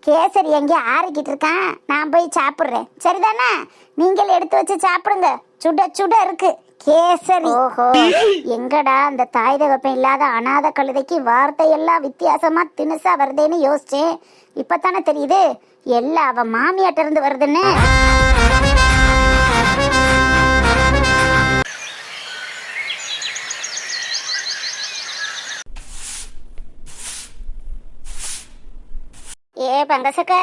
கேசரி எங்கே ஆறிக்கிட்டு இருக்கான், நான் போய் சாப்பிட்றேன். சரிதானே? நீங்கள் எடுத்து வச்சு சாப்பிடுங்க, சுட சுட இருக்கு கேசரி. ஓஹோ, எங்கடா அந்த தாய் தகப்பன் இல்லாத அனாதை கழுதைக்கு வார்த்தையெல்லாம் வித்தியாசமா திணுசா வருதேன்னு யோசிச்சேன். இப்பதானே தெரியுது எல்லாம் அவ மாமியாட்ட இருந்து வருதுன்னு. ஏ பங்கசக்க,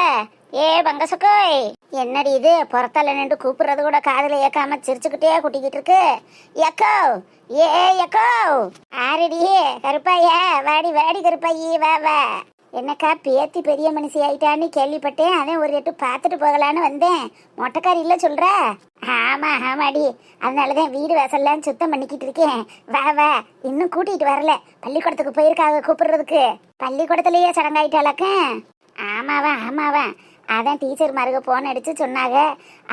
ஏ பங்கசக்கோய், என்னடி இது புறத்தால நின்று கூப்பிடுறது கூட காதுல ஏக்காம சிரிச்சுக்கிட்டே கூட்டிக்கிட்டு இருக்கு. எக்கோ, ஏ எக்கோ, ஆரடி கருப்பாயா, வாடி வாடி கருப்பாயி, வா வா. என்னக்கா பேத்தி பெரிய மனுஷி ஆயிட்டான்னு கேள்விப்பட்டேன், அதான் ஒரு எட்டு பார்த்துட்டு போகலான்னு வந்தேன். மொட்டைக்காரி இல்ல சொல்ற? ஆமா ஆமாடி, அதனாலதான் வீடு வாசல்லாம் சுத்தம் பண்ணிக்கிட்டு இருக்கேன். வா வா, இன்னும் கூட்டிட்டு வரல. பள்ளிக்கூடத்துக்கு போயிருக்காங்க கூப்பிடுறதுக்கு. பள்ளிக்கூடத்துலயே சடங்காயிட்டாளக்க? ஆமாவா ஆமாவா, அதான் டீச்சர் மருக போன் அடிச்சு சொன்னாங்க.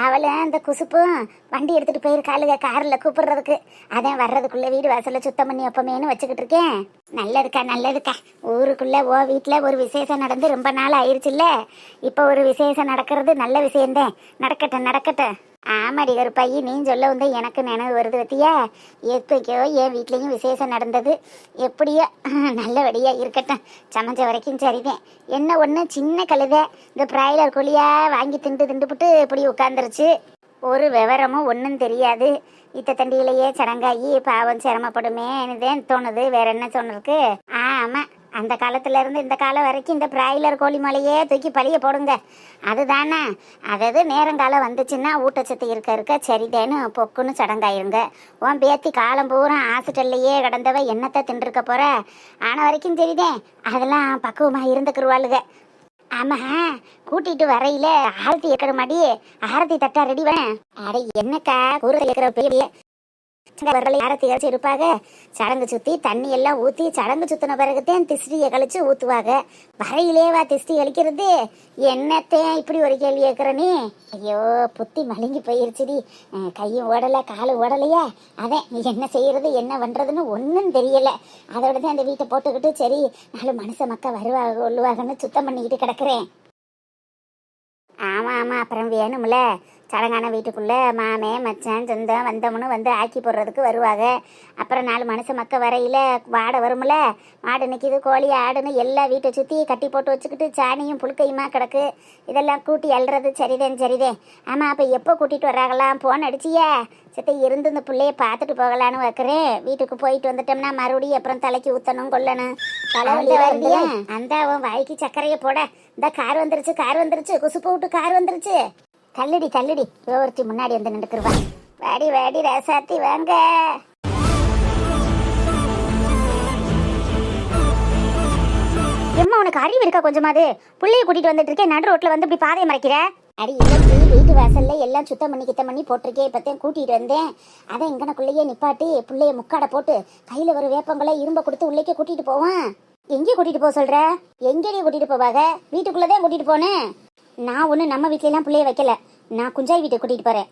அவளும் அந்த குசுப்பும் வண்டி எடுத்துட்டு போயிருக்காளுங்க காரில் கூப்பிடுறதுக்கு. அதான் வர்றதுக்குள்ள வீடு வாசல்ல சுத்தம் பண்ணி எப்பமேனு வச்சுக்கிட்டு இருக்கேன். நல்லதுக்கா நல்லதுக்கா. ஊருக்குள்ள ஓ வீட்டில் ஒரு விசேஷம் நடந்து ரொம்ப நாள் ஆயிடுச்சுல்ல, இப்போ ஒரு விசேஷம் நடக்கிறது நல்ல விஷயம்தான். நடக்கட்டும் நடக்கட்டும். ஆமாடி கருப்பாயி, நீ சொல்ல வந்து எனக்கு நினைவு வருது பத்தியா. எப்போ என் வீட்லேயும் விசேஷம் நடந்தது. எப்படியோ நல்லபடியா இருக்கட்டும். சமைச்ச வரைக்கும் சரிதான். என்ன ஒன்று சின்ன கழுதை இந்த பிராய்லர் கோழியா வாங்கி திண்டுபிட்டு இப்படி உட்காந்துருச்சு. ஒரு விவரமும் ஒன்றும் தெரியாது. இத்த தண்டியிலேயே சடங்காயி பாவம் சிரமப்படுமேனுதான் தோணுது. வேற என்ன தோணுருக்கு? ஆமாம், அந்த காலத்துல இருந்து இந்த காலம் வரைக்கும் இந்த பிராய்லர் கோழி மலையே தூக்கி பழிய போடுங்க. அதுதானே, அதாவது நேரங்காலம் வந்துச்சுன்னா ஊட்டச்சத்து இருக்க சரிதேன்னு பொக்குன்னு சடங்காயிருங்க. உன் பேத்தி காலம் பூரா ஹாஸ்பிட்டல்லையே கிடந்தவ என்னத்தை தின்றுக்க போற? ஆன வரைக்கும் தெரியுதேன், அதெல்லாம் பக்குவமா இருந்துக்குருவாளுங்க. ஆமா, கூட்டிட்டு வரையில ஆரத்தி ஏக்கிற மாடி ஆரத்தி தட்டா ரெடி வேணும். அட என்னக்கா கூற ஏக்கிற பெரிய ஆரத்தி கழிச்சு இருப்பாங்க. சடங்கு சுத்தி தண்ணி எல்லாம் ஊத்தி சடங்கு சுத்தின பிறகுதான் திஷ்டியை கழிச்சு ஊத்துவாங்க. வரையிலேவா திஷ்டி கழிக்கிறது? என்னத்தையும் இப்படி ஒரு கேள்வி கேட்கிற நீ? ஐயோ, புத்தி மழுங்கி போயிருச்சுடி. கையும் ஓடல காலும் ஓடலையா, அதான் என்ன செய்யறது என்ன பண்றதுன்னு ஒன்னும் தெரியல. அதோடதான் அந்த வீட்டை போட்டுக்கிட்டு சரி 4 மனுஷ மக்கள் வருவாங்க உள்ளுவாங்கன்னு சுத்தம் பண்ணிக்கிட்டு கிடக்குறேன். ஆமா ஆமா, அப்புறம் வேணும்ல சடங்கான வீட்டுக்குள்ள மாமே மச்சான் சொந்தம் வந்தவனு வந்து ஆக்கி போடுறதுக்கு வருவாங்க. அப்புறம் 4 மனுஷ மக்க வரையில வாடை வரும்ல, மாடு நிற்கிது கோழி ஆடுன்னு எல்லா வீட்டை சுற்றி கட்டி போட்டு வச்சுக்கிட்டு சாணியும் புழுக்கையுமா கிடக்கு. இதெல்லாம் கூட்டி அல்றது சரிதேன் சரிதேன். ஆமாம், அப்போ எப்போ கூட்டிகிட்டு வர்றாங்களாம்? போன் அடிச்சியா? சித்த இருந்து இந்த பிள்ளைய பார்த்துட்டு போகலான்னு வைக்கிறேன். வீட்டுக்கு போயிட்டு வந்துட்டோம்னா மறுபடியும் அப்புறம் தலைக்கு ஊற்றணும் கொல்லணும். தலைவலி வருதியா? அந்த அவன் வாய்க்கு சர்க்கரையை போட. இந்த கார் வந்துருச்சு குசுப்பு விட்டு கார் வந்துருச்சு. தள்ளுடி ஒருத்தி முன்னாடி வந்து நின்றுக்குருவா. வாடி வாடி ரசாத்தி வாங்க. எம்மா, உனக்கு அறிவு இருக்கா கொஞ்சமாவது? புள்ளைய கூட்டிட்டு வந்துட்டு இருக்கேன், நடு ரோட்ல வந்து இப்படி பாதையை மறைக்கிற? அடி இல்லை, வீட்டு வாசல்ல எல்லாம் சுத்தம் பண்ணி கித்தம் பண்ணி போட்டிருக்கேன். இப்போத்தையும் கூட்டிட்டு வந்தேன். அதான் இங்கனக்குள்ளேயே நிப்பாட்டி புள்ளைய முக்காடை போட்டு கையில ஒரு வேப்பங்களை இரும்ப கொடுத்து உள்ளேக்கே கூட்டிட்டு போவான். எங்கே கூட்டிட்டு போக சொல்ற? எங்கேயே கூட்டிட்டு போவாங்க? வீட்டுக்குள்ளதான் கூட்டிட்டு போனேன். நான் ஒண்ணு நம்ம வீட்ல எல்லாம் பிள்ளைய வைக்கல, நான் குஞ்சாய் வீட்டை கூட்டிட்டு போறேன்.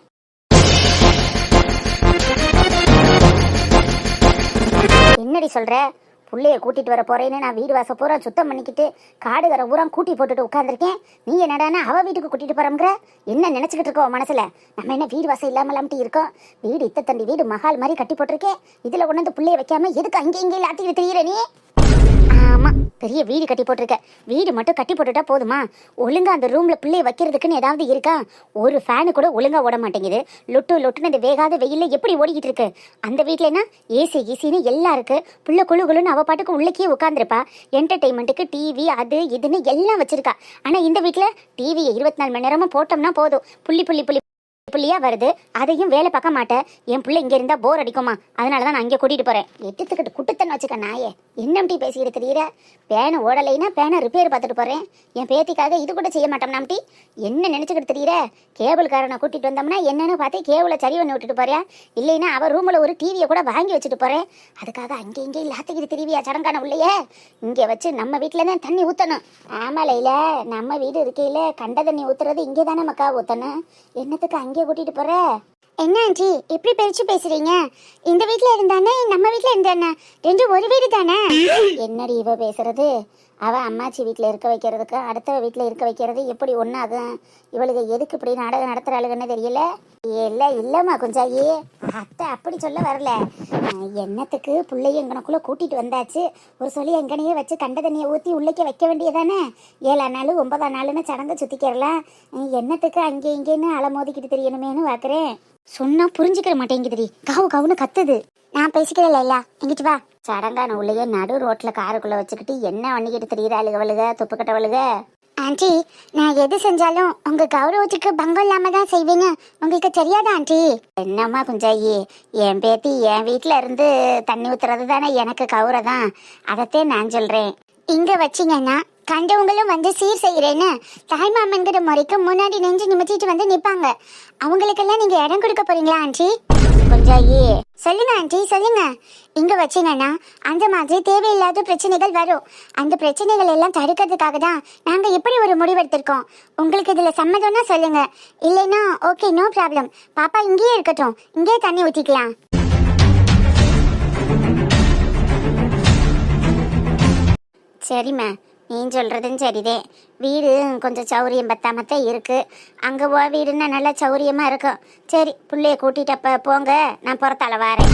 என்னடி சொல்ற? புள்ளைய கூட்டிட்டு வர போறேன்னு நான் வீடு வாச பூரா சுத்தம் பண்ணிக்கிட்டு காடு வர பூரா கூட்டி போட்டுட்டு உட்காந்துருக்கேன். நீ என்னடானா அவ வீட்டுக்கு கூட்டிட்டு போறோங்கிற? என்ன நினைச்சுக்கிட்டு இருக்கோம் மனசுல? நம்ம என்ன வீடு வாசம் இல்லாமலாம்ட்டு இருக்கோம்? வீடு இத்த தண்டி வீடு மகால் மாதிரி கட்டி போட்டிருக்கேன். இதுல கொண்டு வந்து புள்ளைய வைக்காம எதுக்கு அங்கே இங்கே ஆட்டிக்கிட்டு தெரியுற நீ? ஆமா, பெரிய வீடு கட்டி போட்டிருக்க. வீடு மட்டும் கட்டி போட்டுட்டா போதுமா? ஒழுங்கா அந்த ரூம்ல பிள்ளைய வைக்கிறதுக்குன்னு ஏதாவது இருக்கா? ஒரு ஃபேனு கூட ஒழுங்கா ஓட மாட்டேங்குது. லொட்டுன்னு இந்த வேகாத வெயில எப்படி ஓடிக்கிட்டு இருக்கு? அந்த வீட்டுலனா ஏசின்னு எல்லாம் இருக்கு. புள்ள குழுன்னு அவ பாட்டுக்கு உள்ளக்கே உட்காந்துருப்பா. என்டர்டெயின்மெண்ட்டுக்கு டிவி அது இதுன்னு எல்லாம் வச்சிருக்கா. ஆனா இந்த வீட்டுல டிவியை 24 மணி நேரமும் போட்டோம்னா போதும், புள்ளியா வருது. அதையும் வேலை பார்க்க மாட்டேன். என் பிள்ளை இங்க இருந்தா போர் அடிக்குமா? அதனாலதான் நான் அங்கே கூட்டிட்டு போறேன். எட்டுத்துக்கிட்டு குட்டுத்தன்னு வச்சுக்க நாயே. என்னம்டி பேசிக்கிட்டு தெரியுற? பேனை ஓடலைன்னா பேனை ரிப்பேர் பார்த்துட்டு போறேன். என் பேத்திக்காக இது கூட செய்ய மாட்டோம் நாம்டி. என்ன நினைச்சுக்கிட்டு தெரியுற? கேபிள்காரனை கூட்டிட்டு வந்தோம்னா என்னன்னு பார்த்து கேபிளை சரி பண்ணி விட்டுட்டு போறியா? இல்லைன்னா அவ ரூம்ல ஒரு டிவியை கூட வாங்கி வச்சுட்டு போறேன். அதுக்காக அங்கே இங்கே இல்லாத்துக்கிட்டு தெரிவியா சடங்கான உள்ளையே? இங்க வச்சு நம்ம வீட்டுல தான் தண்ணி ஊத்தணும். ஆமாலையில நம்ம வீடு இருக்கையில கண்ட தண்ணி ஊத்துறது இங்கே தானே மக்கா ஊத்தணும். என்னத்துக்கு அங்கே கூட்டிட்டு போற? என்ன ஆண்டி இப்படி பிரிச்சு பேசுறீங்க? இந்த வீட்ல இருந்தானே நம்ம வீட்ல இருந்தானே ரெண்டும் ஒரு வீடு தானே. என்னடி இவ பேசுறது? அவ அம்மாச்சி வீட்ல இருக்க வைக்கிறதுக்கு அடுத்த வீட்ல இருக்க வைக்கிறது எப்படி ஒண்ணாகும்? இவளுக்கு எதுக்கு இப்படி நாடகம் நடத்துறாளுன்னு தெரியல. இல்லம்மா குஞ்சாயி, அத்தை அப்படி சொல்ல வரல. என்னத்துக்கு பிள்ளைய எங்கனக்குள்ள கூட்டிட்டு வந்தாச்சு, ஒரு சொல்லி எங்கனையே வச்சு கண்ட தண்ணியை ஊத்தி உள்ளக்க வைக்க வேண்டியதானே. 7ஆம் நாள் 9ஆம் நாள்னு சடங்கு சுத்திக்கிறலாம். என்னத்துக்கு அங்கே இங்கேன்னு அலமோதிக்கிட்டு தெரியணுமேனு பாக்குறேன். சொன்னா புரிஞ்சுக்கிற மாட்டேங்குதுடி, காவு காவுன்னு கத்துது. நான் பேசிக்கிறேன் இல்ல, எங்கிட்டு வா. சடங்கான உள்ளே நடு ரோட்ல காருக்குள்ள வச்சுக்கிட்டு என்ன வண்டிக்கிட்டு தெரியுறாளுக அவளுக, துப்பு கட்டவளுக. ஆண்டி, நான் எது செஞ்சாலும் உங்க கௌரவத்துக்கு பங்கம் இல்லாம தான் செய்வேன்னு உங்களுக்கு தெரியாதா ஆண்டி? என்னம்மா குஞ்சாயி, என் பேத்தி என் வீட்டுல இருந்து தண்ணி ஊத்துறது தானே எனக்கு கௌரவம். அதத்தே நான் சொல்றேன். இங்க வச்சிங்கன்னா கண்டவங்களும் வந்து சீர் செய்யறேன்னு தாய்மாமன்கிற முறைக்கு முன்னாடி நெஞ்சு நிமிச்சிட்டு வந்து நிப்பாங்க. அவங்களுக்கெல்லாம் நீங்க இடம் கொடுக்க போறீங்களா ஆண்டி? குஞ்சாயி, சொல்லுங்க ஆண்டி சொல்லுங்க. இங்க வச்சீங்கன்னா அந்த மாதிரி தேவையில்லாத பிரச்சனைகள் வரும். அந்த பிரச்சனைகள் எல்லாம் தடுக்கிறதுக்காக தான் நாங்க இப்படி ஒரு முடிவெடுத்திருக்கோம். உங்களுக்கு இதுல சம்மதம்னா சொல்லுங்க, இல்லைன்னா ஓகே நோ ப்ராப்ளம். பாப்பா இங்கேயே இருக்கட்டும், இங்கேயே தண்ணி ஊத்திக்கலாம். சரிம்மா, நீ சொல்றதும் சரிதே. வீடு கொஞ்சம் சௌரியம் பத்தாமத்தான் இருக்கு. அங்கே போ வீடுன்னா நல்லா சௌரியமாக இருக்கும். சரி, பிள்ளைய கூட்டிட்டு போங்க, நான் புறத்தால வாரேன்.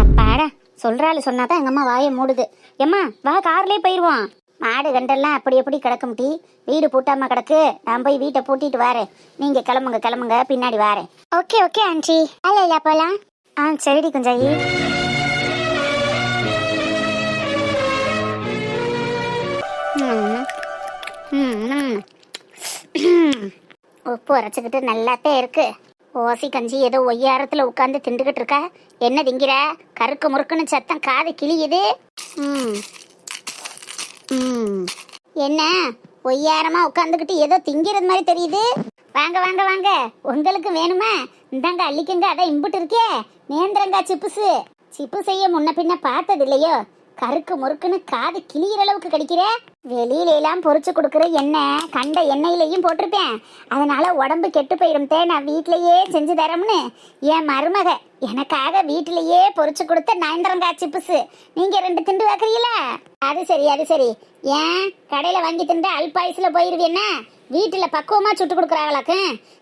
அப்பாடா, சொல்றாள் சொன்னாதான் எங்கள் அம்மா வாயை மூடுது. எம்மா வா, கார்லேயே போயிடுவோம். மாடு கண்டெல்லாம் அப்படி எப்படி கிடக்கும் டீ, வீடு பூட்டாமல் கிடக்கு. நான் போய் வீட்டை பூட்டிட்டு வாரேன். நீங்கள் கிளம்புங்க, பின்னாடி வாரேன். ஓகே ஓகே ஆண்டி, அல்ல போகலாம். சரிடி குஞ்சாயி. உப்பு உரைச்சிக்கிட்டு நல்லாத்தான் இருக்கு. ஓசி கஞ்சி ஏதோ ஒய்யாரத்துல உட்காந்து திண்டுகிட்டு இருக்கா. என்ன திங்கிற? கருக்கு முறுக்குன்னு சத்தம் காது கிளியுது. என்ன ஒய்யாரமா உட்காந்துக்கிட்டு ஏதோ திங்கிறது மாதிரி தெரியுது. வாங்க வாங்க வாங்க, உங்களுக்கு வேணுமா? இந்தாங்க அள்ளிக்கங்க. அதான் இம்புட்டு இருக்கே நேந்திரங்கா சிப்புசு. சிப்பு செய்ய முன்ன பின்ன பார்த்தது இல்லையோ. கருக்கு முறுக்குன்னு காது கிளியிற அளவுக்கு கிடைக்கிற. வெளியில எல்லாம் பொறிச்சு கொடுக்குற எண்ணெய் கண்ட எண்ணெயிலையும் போட்டிருப்பேன். அதனால உடம்பு கெட்டு போயிடும். நான் வீட்டிலேயே செஞ்சு தரம்னு என் மருமக எனக்காக வீட்டிலேயே பொறிச்சு கொடுத்த நேந்திரங்காய் சிப்புசு நீங்க 2 திண்டு வைக்கிறீங்களா? அது சரி. ஏன் கடையில வாங்கி திண்டு அல்பாயுசுல போயிருவேன்னா வீட்டுல பக்குவமா சுட்டு கொடுக்குறாங்களாக்கு.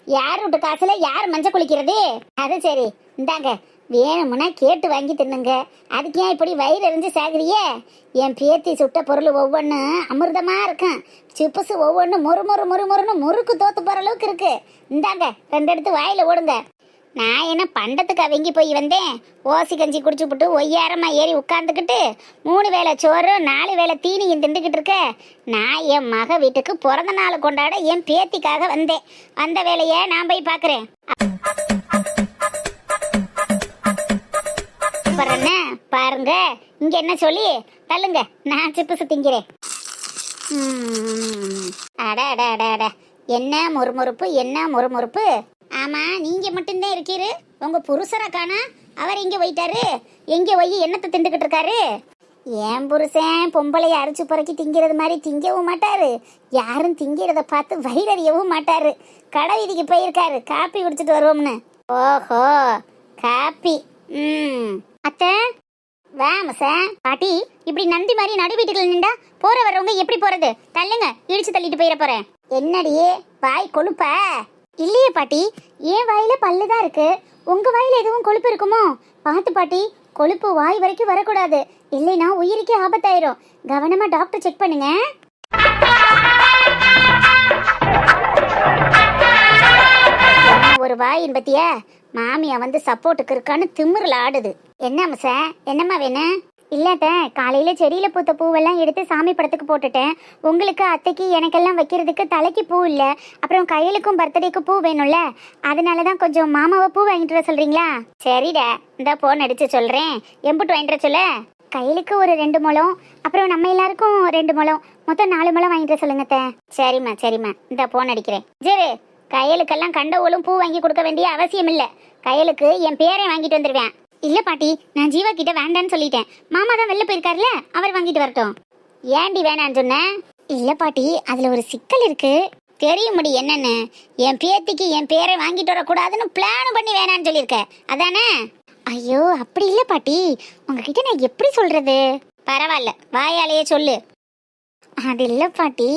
யார் வீட்டு காசுல யார் மஞ்சள் குளிக்கிறது? அது சரி, இந்தாங்க வேணுமுன்னா கேட்டு வாங்கி தின்னுங்க. அதுக்கு ஏன் இப்படி வயிறு எரிஞ்சு சாகுறியே? என் பேத்தி சுட்ட பொருள் ஒவ்வொன்றும் அமிர்தமா இருக்கும். சிப்புசு ஒவ்வொன்று முறுன்னு முறுக்கு தோத்து போற அளவுக்கு இருக்கு. இந்தாங்க 2 எடுத்து வாயில ஓடுங்க. நான் என்ன பண்டத்துக்கு அவங்கி போய் வந்தேன்? ஓசி கஞ்சி குடிச்சுப்புட்டு ஒய்யாரமா ஏறி உட்காந்துக்கிட்டு 3 வேளை சோறு 4 வேளை தீனியும் திண்டுக்கிட்டு இருக்க. நான் என் மக வீட்டுக்கு பிறந்த நாள் கொண்டாட என் பேத்திக்காக வந்தேன். அந்த வேலையை நான் போய் பார்க்குறேன். பாருங்க, இங்க என்ன சொல்லி தள்ளுங்க, நான் சிப்புசு திங்கிறேன். அட என்ன முறுமுறுப்பு. ஆமா, நீங்க மட்டும்தான் இருக்கீரு, உங்க புருஷரை காணா. அவர் எங்க போயிட்டாரு? எங்க போய் என்னத்தை திண்டுகிட்டு இருக்காரு? ஏன் புருஷன் பொம்பளைய அரைச்சு புறக்கி திங்கிறது மாதிரி திங்கவும் மாட்டாரு. யாரும் திங்கிறத பார்த்து வயிறறியவும் மாட்டாரு. கடை வீதிக்கு போயிருக்காரு காப்பி குடிச்சிட்டு வருவோம்னு. ஓஹோ, காப்பி. அத்தை வாமச பாட்டி, இப்படி நந்தி மாதிரி நடு வீட்டுக்குள்ள நின்றா போற வரவங்க எப்படி போறது? தள்ளுங்க, இடிச்சு தள்ளிட்டு போயிட போறேன். என்னடியே வாய் கொழுப்ப? இல்லையே பாட்டி, ஏன் வாயில பல்லுதான் இருக்கு. உங்க வாயில எதுவும் கொழுப்பு இருக்குமோ? பார்த்து பாட்டி, கொழுப்பு வாய் வரைக்கும் வரக்கூடாது, இல்லைன்னா உயிருக்கே ஆபத்தாயிரும். கவனமா டாக்டர் செக் பண்ணுங்க. ஒரு வாயின் பத்தியா மாமியா வந்து சப்போர்ட்டுக்கு இருக்கான்னு திமிரில் ஆடுது. என்ன மச, என்னம்மா வேணும்? இல்லாட்ட காலையில செடியில பூத்த பூவெல்லாம் எடுத்து சாமி படத்துக்கு போட்டுட்டேன். உங்களுக்கு அத்தைக்கு எனக்கெல்லாம் வைக்கிறதுக்கு தலைக்கு பூ இல்லை, அப்புறம் கையலுக்கும் பர்த்டேக்கு பூ வேணும்ல, அதனாலதான் கொஞ்சம் மாமாவை பூ வாங்கிட்டு வர சொல்றீங்களா? சரிடா, இந்த போன் அடிச்சு சொல்றேன். எம்புட்டு வாங்கிட்டு வர சொல்ல? கையிலுக்கு ஒரு 2 முழம், அப்புறம் நம்ம எல்லாருக்கும் 2 முழம், மொத்தம் 4 முழம் வாங்கிட்டு வர சொல்லுங்க. சரிம்மா, இந்த போன் அடிக்கிறேன். சரி, கையலுக்கெல்லாம் கண்டவோலும் பூ வாங்கி கொடுக்க வேண்டிய அவசியம் இல்லை. கையலுக்கு என் பேரை வாங்கிட்டு வந்துடுவேன். இல்ல பாட்டி, நான் ஜீவா கிட்ட வேண்டான்னு சொல்லிட்டேன். மாமா தான் வெளில போயிருக்காருல, அவர் வாங்கிட்டு வரட்டும். ஏண்டி வேணான்னு சொன்ன? இல்ல பாட்டி, அதுல ஒரு சிக்கல் இருக்கு. தெரியும் முடி என்னன்னு. என் பேத்திக்கு என் பேரை வாங்கிட்டு வரக்கூடாதுன்னு பிளான் பண்ணி வேணான்னு சொல்லியிருக்க அதானே? ஐயோ அப்படி இல்லை பாட்டி, உங்ககிட்ட நான் எப்படி சொல்றது? பரவாயில்ல, வாயாலேயே சொல்லு. அது இல்லை பாட்டி,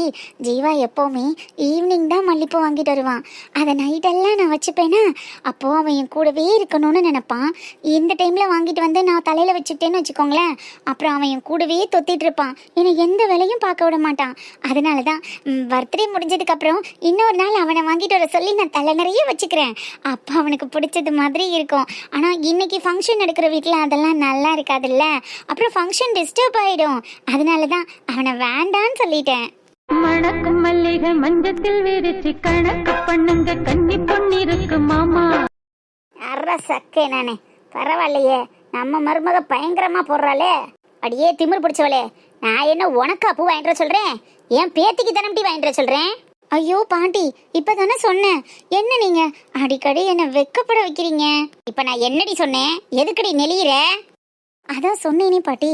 ஜீவா எப்போவுமே ஈவினிங் தான் மல்லிப்பூ வாங்கிட்டு வருவான். அதை நைட்டெல்லாம் நான் வச்சுப்பேனா, அப்போது அவன் என் கூடவே இருக்கணும்னு நினைப்பான். இந்த டைமில் வாங்கிட்டு வந்து நான் தலையில் வச்சுட்டேன்னு வச்சுக்கோங்களேன், அப்புறம் அவன் என் கூடவே தொத்திட்டு இருப்பான். என்னை எந்த வேலையும் பார்க்க விட மாட்டான். அதனால தான் பர்த்டே முடிஞ்சதுக்கப்புறம் இன்னொரு நாள் அவனை வாங்கிட்டு வர சொல்லி நான் தலை நிறைய வச்சுக்கிறேன். அப்போ அவனுக்கு பிடிச்சது மாதிரி இருக்கும். ஆனால் இன்னைக்கு ஃபங்க்ஷன் எடுக்கிற வீட்டில் அதெல்லாம் நல்லா இருக்காதுல்ல, அப்புறம் ஃபங்க்ஷன் டிஸ்டர்ப் ஆகிடும். அதனால தான் அவனை வேண்டான்னு சொல்லிட்டேன். மணக்கும் மல்லிகை மஞ்சத்தில் விரிச்சு கணக்கு பண்ணுங்க, கன்னி பொண்ணிருக்கு மாமா. சக்கே நானே, பரவாயில்லையே, நம்ம மருமக பயங்கரமா போடுறாளே. அடியே திமிர் பிடிச்சவளே, நான் என்ன உனக்கா பூ வாங்கிட்டு சொல்றேன்? என் பேத்திக்கு தானே டீ வாங்கிட்டு சொல்றேன். ஐயோ பாட்டி, இப்பதானே சொன்னேன். என்ன நீங்க அடிக்கடி என்ன வெக்கப்பட வைக்கிறீங்க? இப்ப நான் என்னடி சொன்னேன்? எதுக்கடி நெளியிற? அதான் சொன்னேனே பாட்டி,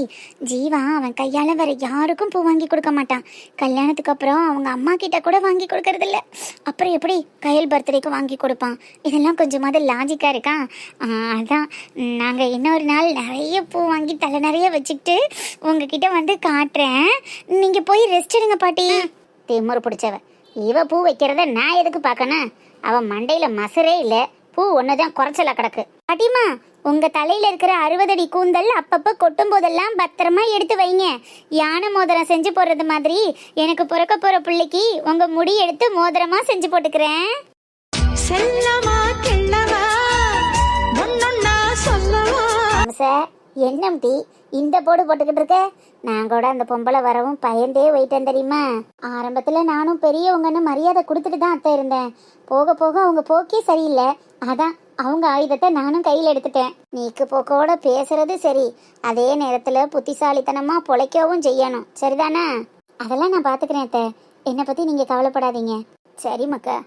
ஜீவா அவன் கையால் வேற யாருக்கும் பூ வாங்கி கொடுக்க மாட்டான். கல்யாணத்துக்கு அப்புறம் அவங்க அம்மா கிட்ட கூட வாங்கி கொடுக்கறதில்ல. அப்புறம் எப்படி கையல் பர்த்டேக்கு வாங்கி கொடுப்பான்? இதெல்லாம் கொஞ்சமாவது லாஜிக்காக இருக்கா? அதான் நாங்கள் இன்னொரு நாள் நிறைய பூ வாங்கி தலை நிறைய வச்சுக்கிட்டு உங்ககிட்ட வந்து காட்டுறேன். நீங்கள் போய் ரெஸ்ட் எடுங்க பாட்டி. திமுரு பிடிச்சவ இவ பூ வைக்கிறத நான் எதுக்கு பார்க்கணும்? அவன் மண்டையில் மசரே இல்லை, பூ ஒன்று தான் குறைச்சலா கிடக்கு. பாட்டிமா, உங்க தலையில இருக்கிற 60 அடி கூந்தல் அப்பப்ப கொட்டும் போதெல்லாம் பத்திரமா எடுத்து வைங்க. யானை மோதிரம் செஞ்சு போடுறது மாதிரி எனக்கு பிறக்க போற பிள்ளைக்கு உங்க முடி எடுத்து மோதிரமா செஞ்சு போட்டுக்கிறேன். என்ன டீ இந்த போடு போட்டுக்கிட்டு இருக்க? நான் கூட அந்த பொம்பளை வரவும் பயந்தே போயிட்டேன் தெரியுமா? ஆரம்பத்துல நானும் பெரியவங்கன்னு மரியாதை கொடுத்துட்டு தான் அத்தை இருந்தேன். போக போக அவங்க போக்கே சரியில்லை. அதான் அவங்க ஆயுதத்தை நானும் கையில் எடுத்துட்டேன். நீக்கு போக்கோட பேசுறது சரி, அதே நேரத்துல புத்திசாலித்தனமா பொழைக்கவும் செய்யணும், சரிதானே? அதெல்லாம் நான் பாத்துக்கிறேன் அத்தை, என்னை பத்தி நீங்க கவலைப்படாதீங்க. சரி மக்கா,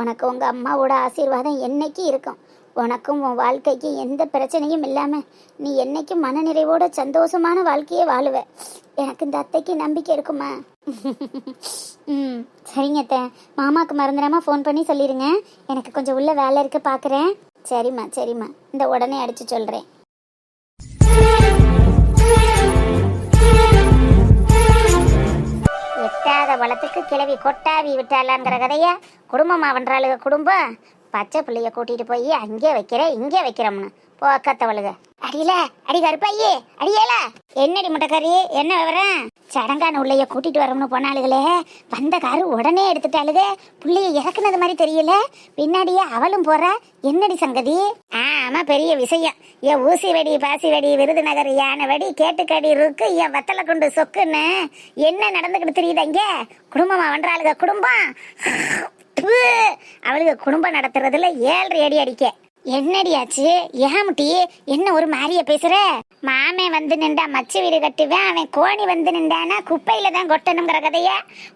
உனக்கு உங்க அம்மாவோட ஆசீர்வாதம் என்னைக்கு இருக்கும். உனக்கும் உன் வாழ்க்கைக்கு எந்த பிரச்சனையும் இல்லாம நீ என்னைக்கும் மனநிறைவோட சந்தோஷமான வாழ்க்கையே வாழுவ. எனக்கு இந்த அத்தைக்கு நம்பிக்கை இருக்குமா? சரிங்க அத்தை, மாமாவுக்கு மறந்துடாம ஃபோன் பண்ணி சொல்லிடுங்க. எனக்கு கொஞ்சம் உள்ள வேலை இருக்கு, பார்க்குறேன். சரிம்மா சரிம்மா, இந்த உடனே அடிச்சு சொல்கிறேன். எட்டாத வளத்துக்கு கிளவி கொட்டாவி விட்டாலாங்கிற கதையா குடும்பமா பண்றாளுக. குடும்பம் பச்சை பிள்ளைய கூட்டிட்டு போய் அங்கே வைக்கிறேன் இங்கே வைக்கிறோம்னு போக்கத்தவளுக. அடியில அடி கருப்பாயே, அடியல என்னடி முட்டைக்காரி, என்ன விவரம்? சடங்கான உள்ளைய கூட்டிட்டு வரோம்னு போனாளுகளே, வந்த காரு உடனே எடுத்துட்டாளுக. புள்ளைய இறக்குனது மாதிரி தெரியல, பின்னாடியே அவளும் போறா. என்னடி சங்கதி? ஆமா, பெரிய விஷயம். என் ஊசி வெடி பாசி வெடி விருதுநகர் யானை வெடி கேட்டுக்கடி இருக்கு, என் வத்தலை கொண்டு சொக்குன்னு என்ன நடந்துக்கிட்டு தெரியுது இங்க? குடும்பமா பண்றாளுக குடும்பம். அவளுக்கு குடும்பம் நடத்துறதுல 7 அடி அடிக்க. என்னடியாச்சு? ஏமுட்டி என்ன ஒரு மாதிரியா பேசுற? மாமே வந்து நின்றா மச்சு வீடு கட்டுவேன், அவன் கோணி வந்து நின்றானா குப்பையில தான் கொட்டணுங்கிற கதைய.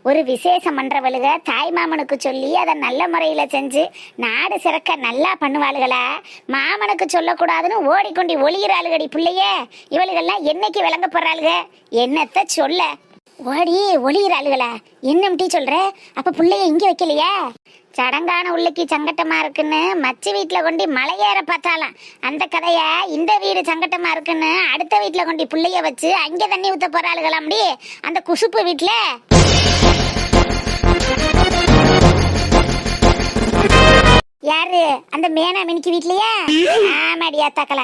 ஒரு விசேஷம் பண்றவளுக தாய் மாமனுக்கு சொல்லி அதை நல்ல முறையில செஞ்சு நாடு சிறக்க நல்லா பண்ணுவாளுகளா? மாமனுக்கு சொல்லக்கூடாதுன்னு ஓடிக்கொண்டி ஒளியிறாளுகடி பிள்ளையே. இவளுகெல்லாம் என்னைக்கு விளங்க போறாளுக? என்னத்த சொல்ல? ஓடி ஒளியிறாளுகளா? என்னம்டி சொல்ற? அப்ப பிள்ளைய இங்க வைக்கலையா? சடங்கான உள்ளிக்கு சங்கட்டமா இருக்குன்னு மச்சு வீட்டுல கொண்டு மலையேற பார்த்தாலாம். அந்த கதைய இந்த வீடு சங்கட்டமா இருக்குன்னு அடுத்த வீட்டுல கொண்டு பிள்ளைய வச்சு அங்கே தண்ணி ஊத்த போறாளுகளாம்டி, அந்த குசுப்பு வீட்டுல. யாரு? அந்த மேனா மினிக்கு வீட்லயே? ஆமாடியா தக்கல.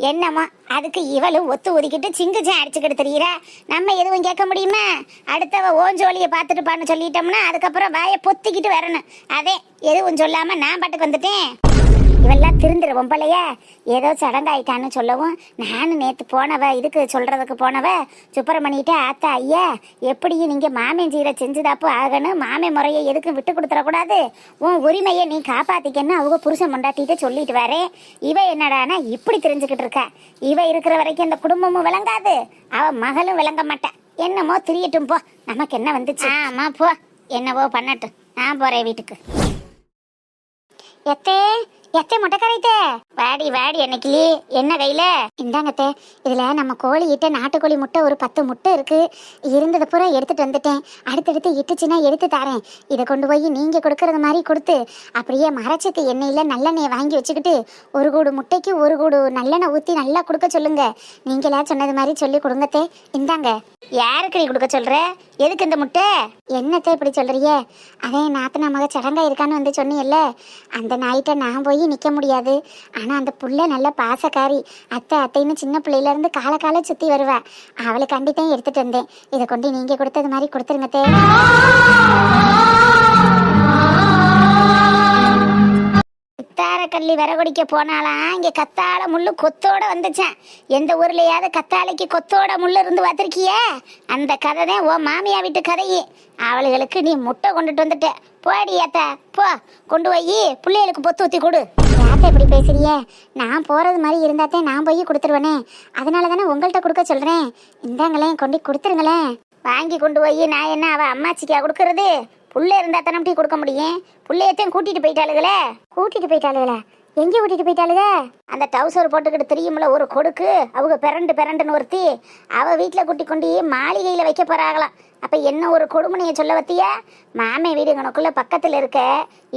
என்னமோ அதுக்கு இவளும் ஒத்து ஒதுக்கிட்டு சிங்குச்சேன் அடிச்சுக்கிட்டு தெரியுற. நம்ம எதுவும் கேட்க முடியுமா? அடுத்தவ ஓஞ்சோலியை பார்த்துட்டுப்பான்னு சொல்லிட்டோம்னா அதுக்கப்புறம் வாயை பொத்திக்கிட்டு வரணும். அதே எதுவும் சொல்லாம நான் பாட்டுக்கு வந்துட்டேன். இவெல்லாம் திருந்துற பொம்பளையா? ஏதோ சடங்காயிட்டான்னு சொல்லவும் நானும் நேற்று போனவ இதுக்கு சொல்றதுக்கு போனவ சுப்பிரமணிகிட்ட, ஆத்தா ஐயா எப்படியும் நீங்க மாமன் சீரை செஞ்சுதாப்போ ஆகணும், மாமே முறையை எதுக்கும் விட்டு கொடுத்துடக்கூடாது, உன் உரிமையை நீ காப்பாத்திக்கன்னு அவங்க புருஷன் மண்டாட்டிட்டு சொல்லிட்டு வரேன். இவ என்னடானா இப்படி தெரிஞ்சுக்கிட்டு இருக்கா. இவ இருக்கிற வரைக்கும் இந்த குடும்பமும் விளங்காது, அவ மகளும் விளங்க மாட்டா. என்னமோ திரியட்டும் போ, நமக்கு என்ன வந்துச்சு? ஆமா போ, என்னவோ பண்ணட்டும், நான் போறேன் வீட்டுக்கு. எத்தே எத்தே முட்டைக்கரைத்தே வாடி வாடி அன்னைக்கிளி என்ன கையில இந்தாங்கத்தே. இதுல நம்ம கோழி இட்ட நாட்டுக்கோழி முட்டை ஒரு 10 முட்டை இருக்கு. இருந்தது பூரா எடுத்துட்டு வந்துட்டேன். அடுத்தடுத்து இட்டுச்சுன்னா எடுத்து தரேன். இதை கொண்டு போய் நீங்க கொடுக்கறது மாதிரி கொடுத்து அப்படியே மரச்சத்து எண்ணெயில நல்லெண்ணெயை வாங்கி வச்சுக்கிட்டு ஒரு கூடு முட்டைக்கு ஒரு கூடு நல்லெண்ணெய் ஊற்றி நல்லா கொடுக்க சொல்லுங்க. நீங்களா சொன்னது மாதிரி சொல்லி கொடுங்கத்தே. இந்தாங்க. யாருக்கு நீ கொடுக்க சொல்ற? எதுக்கு இந்த முட்டை? என்னத்தை இப்படி சொல்றியே? அதே நாத்தனா மக சடங்கா இருக்கான்னு வந்து சொன்னீல்ல, அந்த நாயிட்ட நான் போய் நிற்க முடியாது. ஆனால் அந்த புள்ள நல்ல பாசக்காரி. அத்தை அத்தைன்னு சின்ன பிள்ளையிலேருந்து கால சுற்றி வருவா. அவளுக்கு கண்டித்தான் எடுத்துட்டு வந்தேன். இதை கொண்டு நீங்கள் கொடுத்தது மாதிரி கொடுத்துருங்கத்தே. கள்ளி விறகுடிக்க போனாலாம் இங்கே கத்தாழ முள்ளு கொத்தோட வந்துச்சேன். எந்த ஊர்லையாவது கத்தாழைக்கு கொத்தோட முள்ளு இருந்து பார்த்துருக்கியே? அந்த கதை தான் ஓ மாமியா வீட்டு கதையே. அவளுகளுக்கு நீ முட்டை கொண்டுட்டு வந்துட்ட. போடி ஏத்த போ, கொண்டு போய் பிள்ளைகளுக்கு பொத்து ஊற்றி கொடு. யாத்த இப்படி பேசுறியே? நான் போகிறது மாதிரி இருந்தாத்தே நான் போய் கொடுத்துருவேனே. அதனால தானே உங்கள்கிட்ட கொடுக்க சொல்கிறேன். இந்தாங்களேன், கொண்டு கொடுத்துருங்களேன். வாங்கி கொண்டு போய் நான் என்ன அவள் அம்மாச்சிக்கா கொடுக்கறது? புள்ள இருந்தா தானே அப்படி கொடுக்க முடியும். புள்ளையத்தையும் கூட்டிட்டு போயிட்டாளுகளே. கூட்டிட்டு போயிட்டாளுகளா? எங்கே கூட்டிட்டு போயிட்டாளுக? அந்த டவுசர் போட்டுக்கிட்டு தெரியுமில்ல ஒரு கொடுக்கு, அவங்க பிறண்டுன்னு ஒருத்தி, அவ வீட்டில் கூட்டி கொண்டு மாளிகையில் வைக்க போறாங்களாம். அப்போ என்ன ஒரு கொடுமனையை சொல்ல வத்தியா? மாமே வீடுங்கனுக்குள்ள பக்கத்தில் இருக்க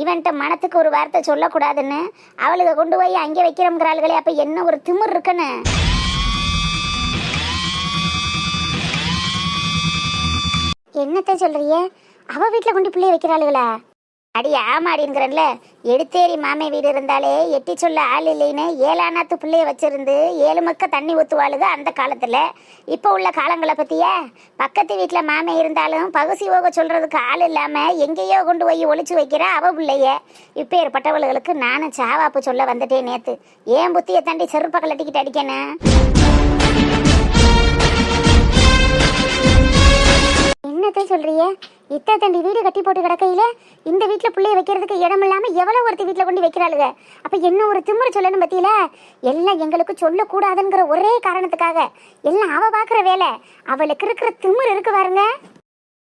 இவன்ட்ட மனத்துக்கு ஒரு வார்த்தை சொல்லக்கூடாதுன்னு அவளுக்கு கொண்டு போய் அங்கே வைக்கிறோங்கிறாளுகளே. அப்போ என்ன ஒரு திமிர் இருக்குன்னு. என்னத்தை சொல்றிய? அவ வீட்டில் கொண்டு பிள்ளைய வைக்கிறாளுகளா? அடி ஆமாடிங்கிறன்ல. எடுத்தேரி மாமே வீடு இருந்தாலே எட்டி சொல்ல ஆள் இல்லைன்னு 7 ஆனாத்து பிள்ளைய வச்சிருந்து 7 மக்க தண்ணி ஊற்றுவாளுக அந்த காலத்தில். இப்போ உள்ள காலங்களை பற்றியா? பக்கத்து வீட்டில் மாமே இருந்தாலும் பகுசி ஓக சொல்கிறதுக்கு ஆள் இல்லாமல் எங்கேயோ கொண்டு போய் ஒளிச்சு வைக்கிற அவ பிள்ளைய. இப்போ ஏற்பட்டவளுகளுக்கு நானும் சாவாப்பு சொல்ல வந்துட்டேன் நேற்று. ஏன் புத்தியை தாண்டி செருப்பை கலட்டிக்கிட்டு அடிக்கணும். என்னத்தை சொல்றிய? இத்த தண்டி வீடு கட்டி போட்டு கிடக்கையில இந்த வீட்டில் பிள்ளைய வைக்கிறதுக்கு இடம் இல்லாமல் எவ்வளோ ஒருத்தி வீட்டில் கொண்டு வைக்கிறாளுங்க. அப்போ என்ன ஒரு திமுறை சொல்லணும் பத்தியில? எல்லாம் எங்களுக்கு சொல்லக்கூடாதுங்கிற ஒரே காரணத்துக்காக எல்லாம் அவ பார்க்குற வேலை. அவளுக்கு இருக்கிற திமுறை இருக்கு பாருங்க.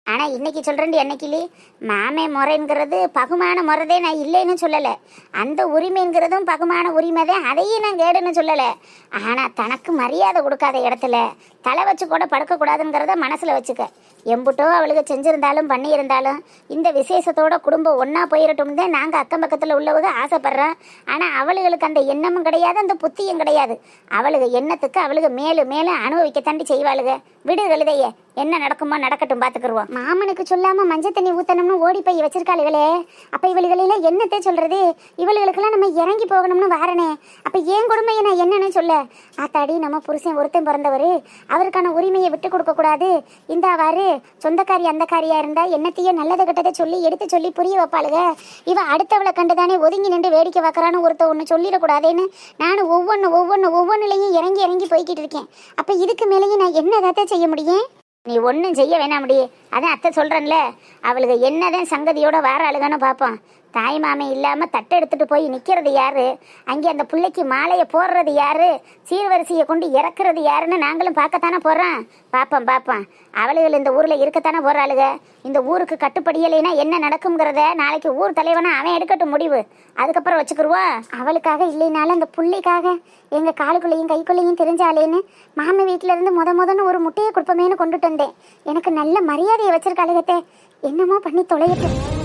ஆனால் இன்னைக்கு சொல்கிறேன் என்னைக்கிலி, மாமே முறைங்கிறது பகுமான முறைதே நான் இல்லைன்னு சொல்லலை. அந்த உரிமைங்கிறதும் பகுமான உரிமை தான், அதையும் நான் கேடுன்னு சொல்லலை. ஆனால் தனக்கு மரியாதை கொடுக்காத இடத்துல தலை வச்சு கூட படுக்கக்கூடாதுங்கிறத மனசில் வச்சுக்க. எம்புட்டோ அவளுக்கு செஞ்சுருந்தாலும் பண்ணியிருந்தாலும் இந்த விசேஷத்தோட குடும்பம் ஒன்றா போயிடட்டும் தான் நாங்கள் அக்கம் பக்கத்தில் உள்ளவங்க ஆசைப்படுறோம். ஆனால் அவளுகளுக்கு அந்த எண்ணமும் கிடையாது, அந்த புத்தியும் கிடையாது. அவளுக்கு எண்ணத்துக்கு அவளுக்கு மேலும் மேலும் அனுபவிக்க தாண்டி செய்வாளுக. விடு கழுதையே, என்ன நடக்குமோ நடக்கட்டும், பார்த்துக்குருவோம். மாமனுக்கு சொல்லாம மஞ்சள் தண்ணி ஊத்தணும்னு ஓடி போய் வச்சிருக்காளுகளே. அப்ப இவளுகளில என்னத்தை சொல்றது? இவளுகளுக்கெல்லாம் நம்ம இறங்கி போகணும்னு வாரனே. அப்ப ஏன் கொடுமையை நான் என்னன்னு சொல்ல? ஆத்தாடி, நம்ம புருஷன் ஒருத்தன் பிறந்தவர், அவருக்கான உரிமையை விட்டு கொடுக்க கூடாது. இந்தாவாரு சொந்தக்காரி அந்த காரியா இருந்தா என்னத்தையே நல்லதை கெட்டதை சொல்லி எடுத்து சொல்லி புரிய வைப்பாளுக. இவ அடுத்தவளை கண்டுதானே ஒதுங்கி நின்று வேடிக்கை வைக்கிறான்னு ஒருத்த ஒன்று சொல்லிடக்கூடாதுன்னு நானும் ஒவ்வொன்றுலையும் இறங்கி இறங்கி போய்கிட்டு இருக்கேன். அப்ப இதுக்கு மேலேயும் நான் என்னதாத்த செய்ய முடியும்? நீ ஒன்றும் செய்ய வேணாம் முடி. அதான் அத்தை சொல்கிறேன்ல, அவளுக்கு என்னதான் சங்கதியோட வார அழுகான்னு பார்ப்போம். தாய் மாமே இல்லாமல் தட்டை எடுத்துட்டு போய் நிற்கிறது யாரு? அங்கே அந்த பிள்ளைக்கு மாலையை போடுறது யாரு? சீர்வரிசையை கொண்டு இறக்குறது யாருன்னு நாங்களும் பார்க்கத்தானே போகிறோம். பார்ப்போம். அவளுகள் இந்த ஊரில் இருக்கத்தானே போகிறாளுக. இந்த ஊருக்கு கட்டுப்படியலைன்னா என்ன நடக்குங்கிறத நாளைக்கு ஊர் தலைவனா அவன் எடுக்கட்டும் முடிவு. அதுக்கப்புறம் வச்சுக்கிருவோம். அவளுக்காக இல்லைனாலும் அந்த பிள்ளைக்காக எங்கள் காலுக்குள்ளேயும் கைக்குள்ளேயும் தெரிஞ்சாலேன்னு மாமி வீட்டில இருந்து முதன்னு ஒரு முட்டையை கொடுப்பமேன்னு கொண்டுட்டு வந்தேன். எனக்கு நல்ல மரியாதையை வச்சிருக்காளுகத்தே. என்னமோ பண்ணி தொலையட்டும்.